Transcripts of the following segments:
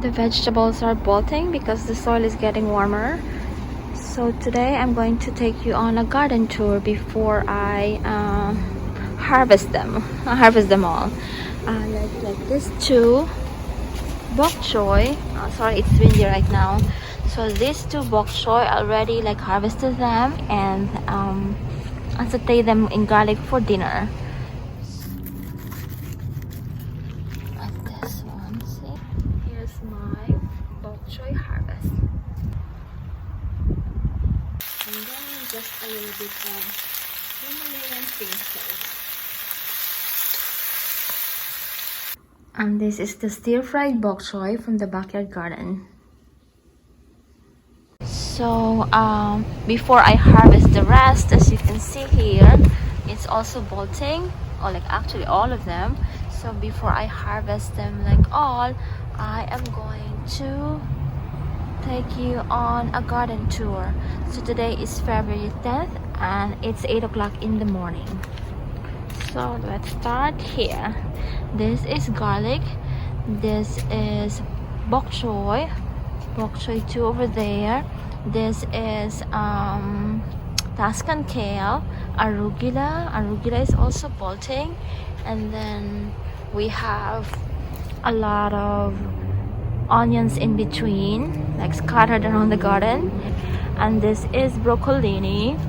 The vegetables are bolting because the soil is getting warmer. So today I'm going to take you on a garden tour before I harvest them all. Like these two bok choy. Sorry, it's windy right now. So these two bok choy already like harvested them and I saute them in garlic for dinner. Like this one, see? Here's my bok choy harvest. And then just a little bit of Himalayan pink salt. And this is the stir-fried bok choy from the backyard garden. So before I harvest the rest, as you can see here, it's also bolting, or like actually all of them. So before I harvest them like all, I am going to take you on a garden tour. So today is February 10th and it's 8 o'clock in the morning. So let's start here. This is garlic, this is bok choy 2 over there. This is Tuscan kale, arugula is also bolting, and then we have a lot of onions in between, like scattered around the garden. And this is broccolini,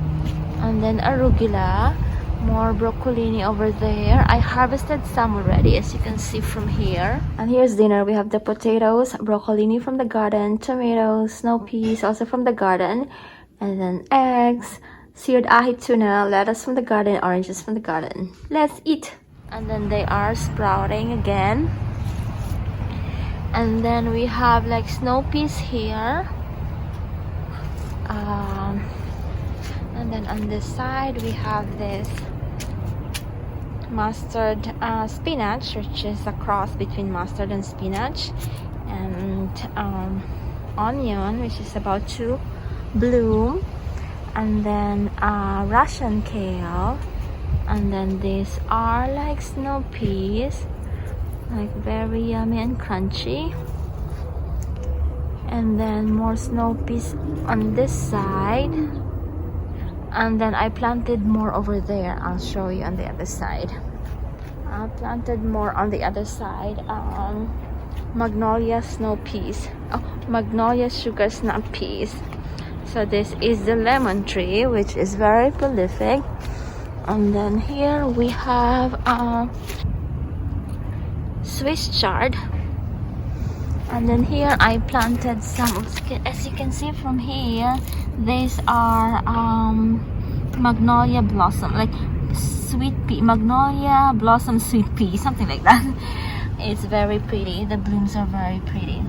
and then arugula, more broccolini over there. I harvested some already, as you can see from here. And here's dinner. We have the potatoes, broccolini from the garden, tomatoes, snow peas also from the garden, and then eggs, seared ahi tuna, lettuce from the garden, oranges from the garden. Let's eat. And then they are sprouting again. And then we have like snow peas here. And then on this side we have this mustard spinach, which is a cross between mustard and spinach, and onion, which is about to bloom, and then Russian kale, and then these are like snow peas, like very yummy and crunchy. And then more snow peas on this side, and then I planted more over there. I'll show you on the other side. I planted more on the other side. Magnolia snow peas, magnolia sugar snap peas. So this is the lemon tree, which is very prolific. And then here we have Swiss chard. And then here I planted some, as you can see from here, these are magnolia blossom, like sweet pea, magnolia blossom sweet pea, something like that. It's very pretty. The blooms are very pretty.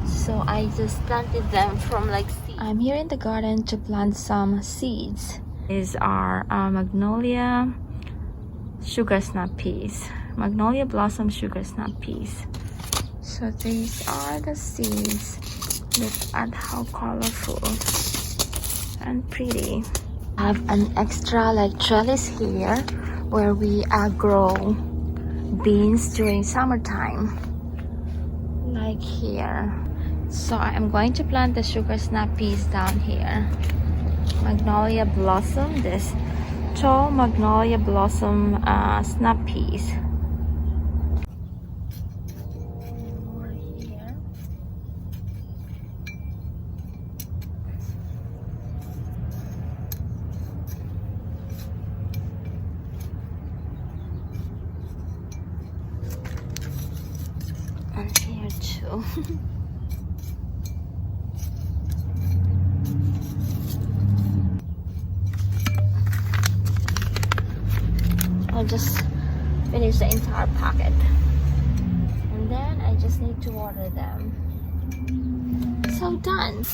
So I just planted them from like seeds. I'm here in the garden to plant some seeds. These are magnolia sugar snap peas, magnolia blossom sugar snap peas. So these are the seeds. Look at how colorful and pretty. I have an extra like trellis here where we grow beans during summertime, like here. So I'm going to plant the sugar snap peas down here. Magnolia blossom, this tall magnolia blossom snap peas. And here too. I'll just finish the entire packet, and then I just need to water them. So done.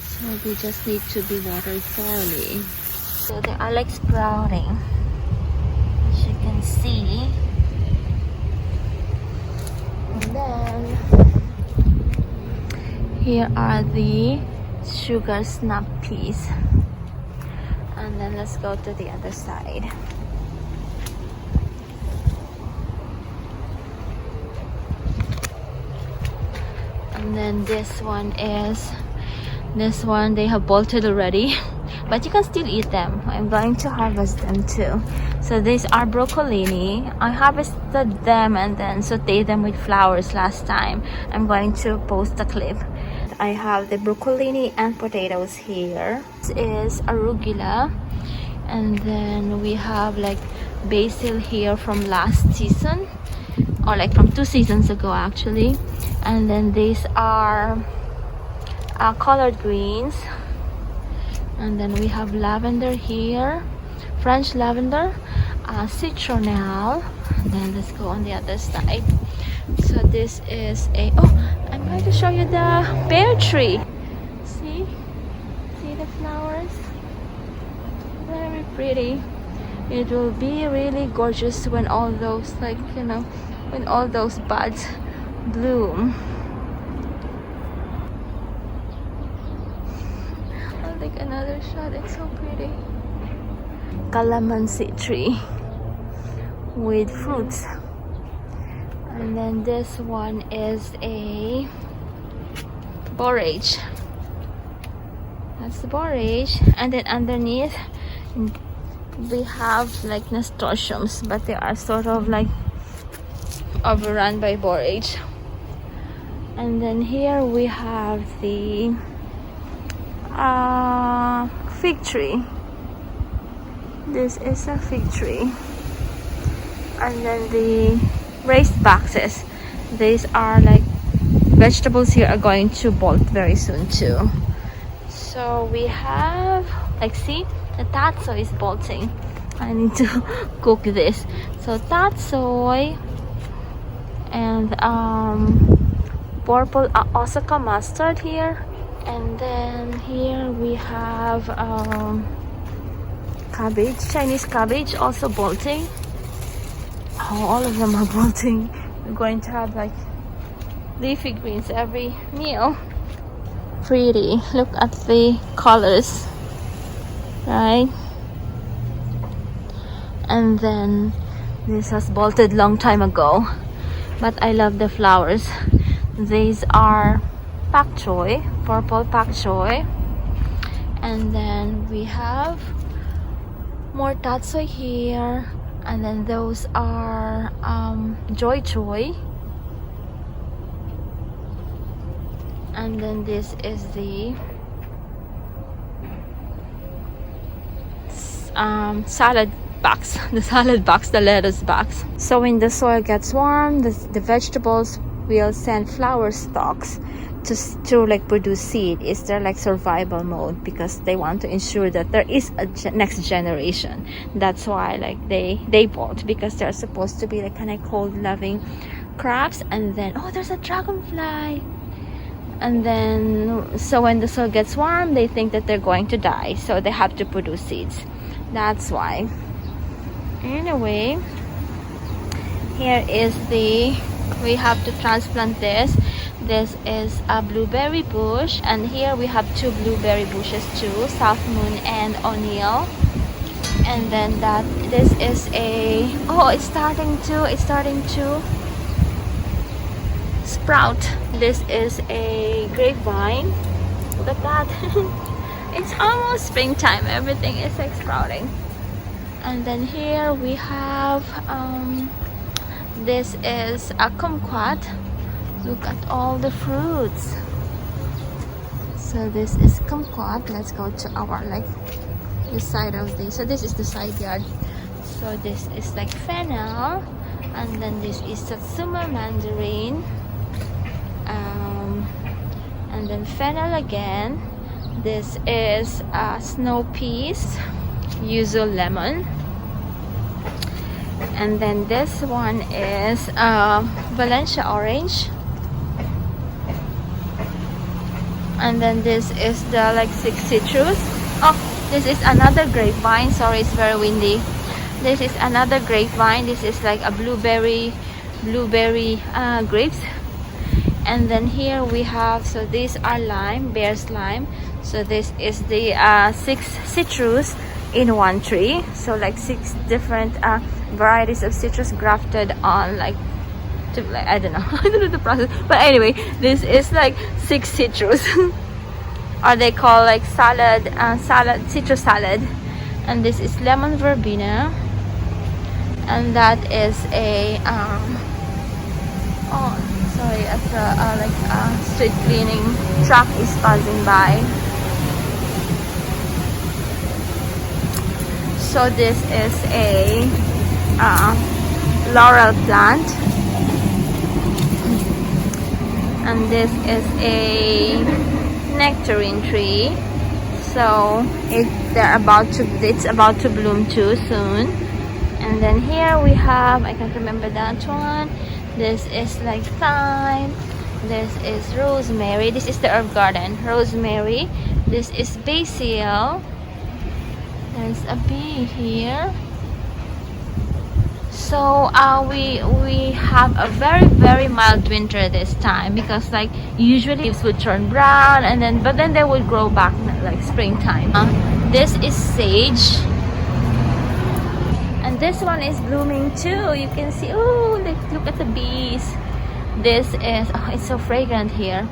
So they just need to be watered thoroughly. So they are like sprouting, as you can see. And then here are the sugar snap peas. And then let's go to the other side. And then this one they have bolted already. But you can still eat them. I'm going to harvest them too. So these are broccolini. I harvested them and then sauteed them with flowers last time. I'm going to post a clip. I have the broccolini and potatoes here. This is arugula. And then we have like basil here from last season. Or like from 2 seasons ago actually. And then these are collard greens. And then we have lavender here, French lavender, citronelle. And then let's go on the other side. So this is I'm going to show you the pear tree. See the flowers? Very pretty. It will be really gorgeous when all those when all those buds bloom. I'll take another shot. It's so pretty. Calamansi tree with fruits. And then this one is a borage. That's the borage. And then underneath we have like nasturtiums, but they are sort of like overrun by borage. And then here we have the fig tree. This is a fig tree. And then the raised boxes. These are like vegetables here are going to bolt very soon too. So we have see the tatsoi is bolting. I need to cook this. So tatsoi and purple Osaka mustard here. And then here we have cabbage, Chinese cabbage also bolting. Oh, all of them are bolting. We're going to have like leafy greens every meal. Pretty. Look at the colors, right? And then this has bolted long time ago, but I love the flowers. These are pak choy, purple pak choy. And then we have more tatsoi here. And then those are joy choy. And then this is the salad box, the lettuce box. So when the soil gets warm, the vegetables will send flower stalks to like produce seed. It's their like survival mode because they want to ensure that there is a next generation. That's why like they bolt, because they're supposed to be like kind of cold loving crops. And then there's a dragonfly. And then so when the soil gets warm, they think that they're going to die, so they have to produce seeds. That's why. Anyway, here is we have to transplant this. This is a blueberry bush, and here we have 2 blueberry bushes too, South Moon and O'Neill. And then this is it's starting to sprout. This is a grapevine. Look at that. It's almost springtime. Everything is like sprouting. And then here we have this is a kumquat. Look at all the fruits. So this is kumquat. Let's go to our the side of this. So this is the side yard. So this is like fennel, and then this is satsuma mandarin, and then fennel again. This is snow peas, yuzu lemon, and then this one is Valencia orange. And then this is the 6 citrus. This is another grapevine. Sorry, it's very windy. This is another grapevine. This is like a blueberry grapes. And then here we have, so these are lime, bear's lime. So this is the 6 citrus in one tree. So 6 different varieties of citrus grafted on to, like, I don't know. I don't know the process, but anyway, this is like 6 citrus or they call like citrus salad. And this is lemon verbena, and that is a oh sorry, as a like a street cleaning truck is passing by. So this is a laurel plant, and this is a nectarine tree. So it's about to bloom too soon. And then here we have, I can't remember that one. This is like thyme. This is rosemary. This is the herb garden. Rosemary. This is basil. There's a bee here. So we have a very mild winter this time, because like usually leaves would turn brown but then they would grow back like springtime. This is sage, and this one is blooming too. You can see, oh, look at the bees. This is, oh, it's so fragrant here.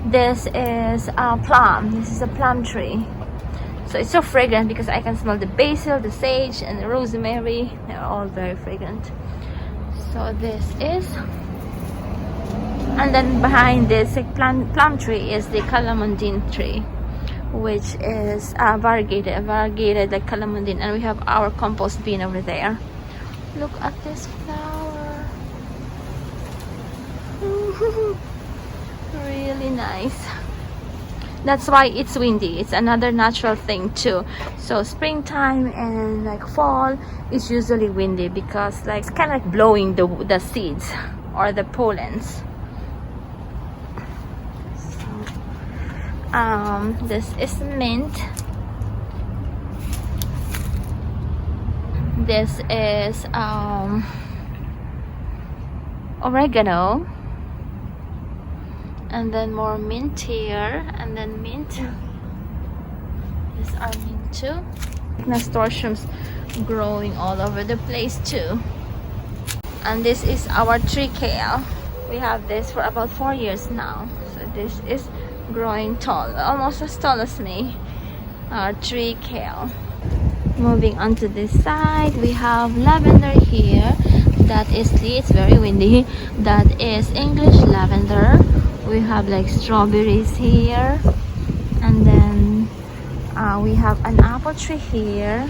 This is plum. This is a plum tree. So it's so fragrant because I can smell the basil, the sage, and the rosemary. They're all very fragrant. So this is, and then behind this plum tree is the calamondine tree, which is variegated like calamondine. And we have our compost bin over there. Look at this flower. Really nice. That's why it's windy. It's another natural thing too. So springtime and like fall is usually windy, because like it's kind of like blowing the seeds or the pollens. So, this is mint. This is oregano. And then more mint here, and then mint. These are mint too. Nasturtiums growing all over the place too. And this is our tree kale. We have this for about 4 years now. So this is growing tall, almost as tall as me. Our tree kale. Moving on to this side, we have lavender here. That is, it's very windy. That is English lavender. We have like strawberries here, and then we have an apple tree here.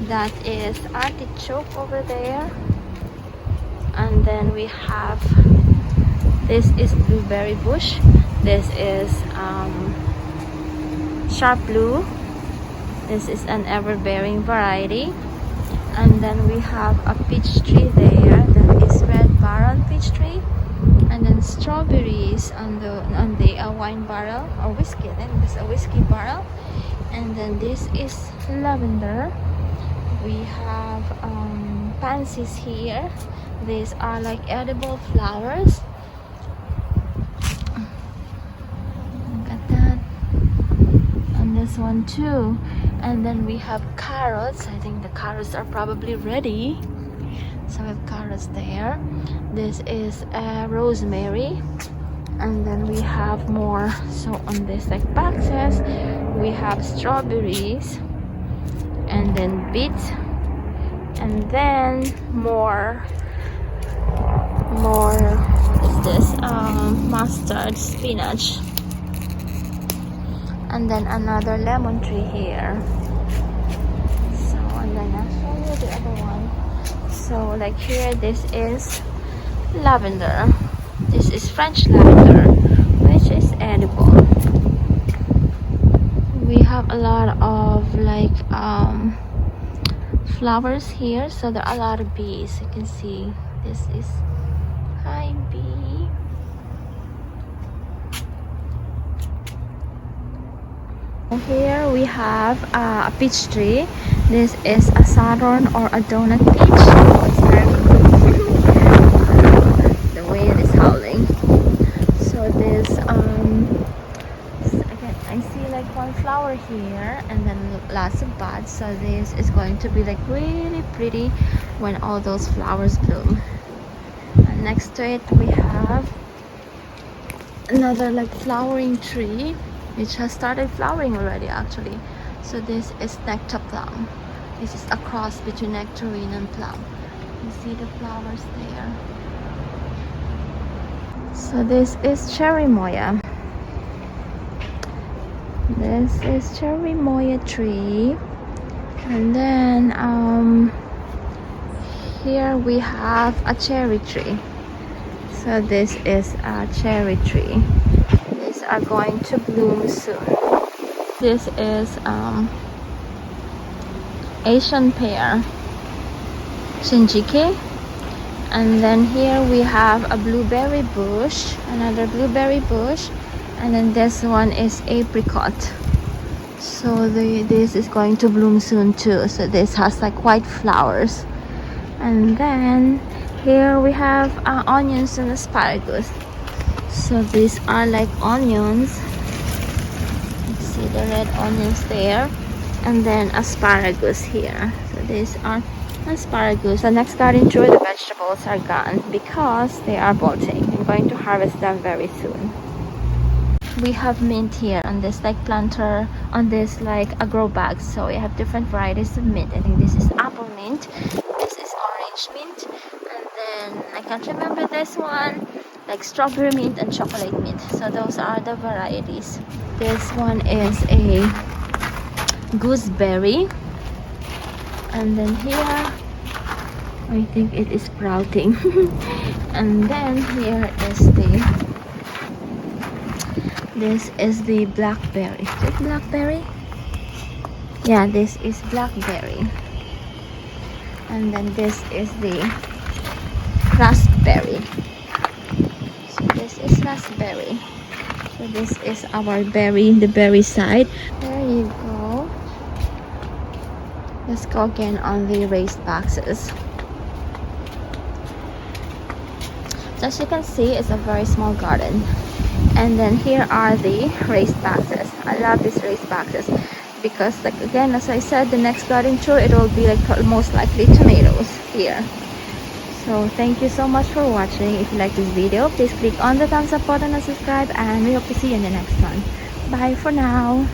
That is artichoke over there. And then we have, this is blueberry bush. This is sharp blue. This is an ever-bearing variety. And then we have a peach tree there. That is red barrel peach tree. And then strawberries on the wine barrel or whiskey. Then this is a whiskey barrel. And then this is lavender. We have pansies here. These are like edible flowers. Look at that. And this one too. And then we have carrots. I think the carrots are probably ready. So we have carrots there. This is rosemary. And then we have more. So on this like boxes, we have strawberries, and then beets, and then more what is this, mustard, spinach, and then another lemon tree here. So, and then I'll show you the other one. So like here, this is lavender. This is French lavender, which is edible. We have a lot of like flowers here, so there are a lot of bees. You can see this is, hi bee. Here we have a peach tree. This is a Saturn or a donut peach. Oh, it's very the wind is howling. So this again, I see like one flower here, and then lots of buds. So this is going to be like really pretty when all those flowers bloom. And Next to it we have another like flowering tree which has started flowering already actually. So this is nectar plum. This is a cross between nectarine and plum. You see the flowers there. So this is cherry moya. This is cherry moya tree. And then here we have a cherry tree. So this is a cherry tree. These are going to bloom soon. This is Asian pear, Shinjiki. And then here we have a blueberry bush, another blueberry bush, and then this one is apricot. So this is going to bloom soon too. So this has like white flowers. And then here we have onions and asparagus. So these are like onions. You see the red onions there, and then asparagus here. So these are asparagus. The next garden tour, the vegetables are gone because they are bolting. I'm going to harvest them very soon. We have mint here on this like planter, on this like a grow bag. So we have different varieties of mint. I think this is apple mint, this is orange mint, and then I can't remember this one, like strawberry mint and chocolate mint. So those are the varieties. This one is a gooseberry, and then here I think it is sprouting. And then here is this is the blackberry. Is it blackberry? Yeah, this is blackberry. And then this is the raspberry. So this is raspberry. So this is our berry, the berry side. There you go. Let's go again on the raised boxes. So as you can see, it's a very small garden. And then here are the raised boxes. I love these raised boxes because, like again, as I said, the next garden tour it will be like most likely tomatoes here. So thank you so much for watching. If you like this video, please click on the thumbs up button and subscribe, and we hope to see you in the next one. Bye for now.